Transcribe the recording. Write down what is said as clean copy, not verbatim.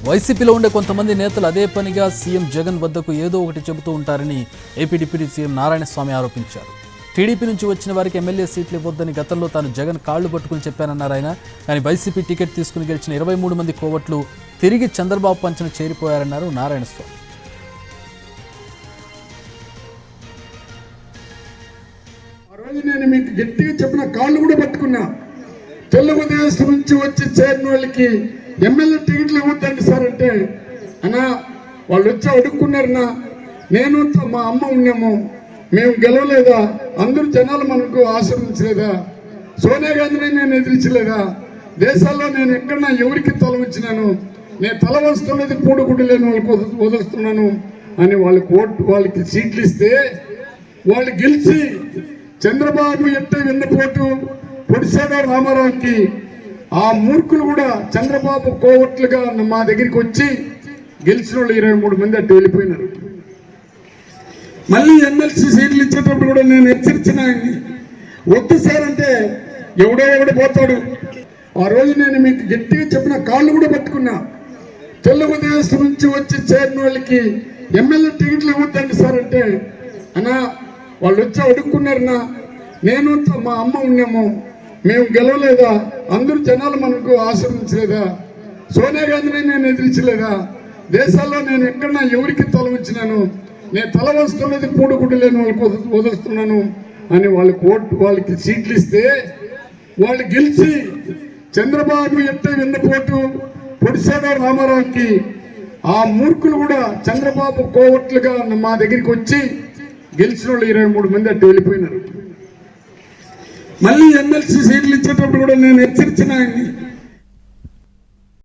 వైసీపీలో ఉండే కొంతమంది నేతలు అదే పనిగా సీఎం జగన్ వద్దకు ఏదో ఒకటి చెబుతూ ఉంటారని ఏపీ డిప్యూటీ సీఎం నారాయణస్వామి ఆరోపించారు. టీడీపీ నుంచి వచ్చిన వారికి ఎమ్మెల్యే సీట్లు ఇవ్వొద్దని గతంలో తాను జగన్ కాళ్లు పట్టుకుని చెప్పానన్నారు ఆయన. కానీ వైసీపీ టికెట్ తీసుకుని గెలిచిన 23 మంది కోవట్లు తిరిగి చంద్రబాబు పంచన చేరిపోయారన్నారు నారాయణస్వామి. ఆ రోజు నేను మీకు గట్టిగా చెప్పిన కాళ్ళు కూడా పట్టుకున్నా. తెలుగుదేశం నుంచి వచ్చి చేరిన వాళ్ళకి ఎమ్మెల్యే టికెట్లు ఇవ్వద్దండి సార్ అంటే, అన్నా వాళ్ళు వచ్చి అడుక్కున్నారన్నా, నేను మా అమ్మ ఉన్నాము, మేము గెలవలేదా, అందరూ జనాలు మనకు ఆశీర్వదించలేదా, సోనియా గాంధీని నేను ఎదిరించలేదా, దేశాల్లో నేను ఎక్కడన్నా ఎవరికి తల వచ్చినాను, నేను తల వస్తున్నది పూడుగుడ్డు లేని వాళ్ళకి వదులుస్తున్నాను అని వాళ్ళకి సీట్లు ఇస్తే వాళ్ళు గెలిచి చంద్రబాబు ఎట్ట వెన్నపోటు పొడిసేద రామారావుకి ఆ మూర్ఖులు కూడా చంద్రబాబు కోవట్లుగా మా దగ్గరికి వచ్చి గెలిచిన వాళ్ళు 23 మంది అట్టు వెళ్ళిపోయినారు. మళ్ళీ ఎమ్మెల్సీ సీట్లు ఇచ్చేటప్పుడు కూడా నేను హెచ్చరించిన ఆయన్ని, వద్దు సార్ అంటే ఎవడో పోతాడు. ఆ రోజు నేను మీకు గట్టిగా చెప్పిన కాళ్ళు కూడా పట్టుకున్నా. తెలుగుదేశం నుంచి వచ్చి చేరిన వాళ్ళకి ఎమ్మెల్యే టికెట్లు ఇవ్వద్దండి సార్ అంటే, అన్నా వాళ్ళు వచ్చి అడుక్కున్నారన్నా, నేను మా అమ్మ ఉన్నాము, మేము గెలవలేదా, అందరూ జనాలు మనకు ఆశీర్వదించలేదా, సోనియా గాంధీని నేను ఎదిరించలేదా, దేశాల్లో నేను ఎక్కడన్నా ఎవరికి తల వచ్చినాను, నేను తల వస్తున్నది పూడుగుడ్డు లేని వాళ్ళకి వదులుతున్నాను అని వాళ్ళకి సీట్లు ఇస్తే వాళ్ళు గెలిచి చంద్రబాబు ఎట్ట వెన్నపోటు పొడిసేద రామారావుకి ఆ మూర్ఖులు కూడా చంద్రబాబు కోవట్లుగా మా దగ్గరికి వచ్చి గెలిచిన వాళ్ళు 23 మంది అట్టు వెళ్ళిపోయినారు. మళ్ళీ ఎమ్మెల్సీ సీట్లు ఇచ్చేటప్పుడు కూడా నేను హెచ్చరించిన ఆయన్ని,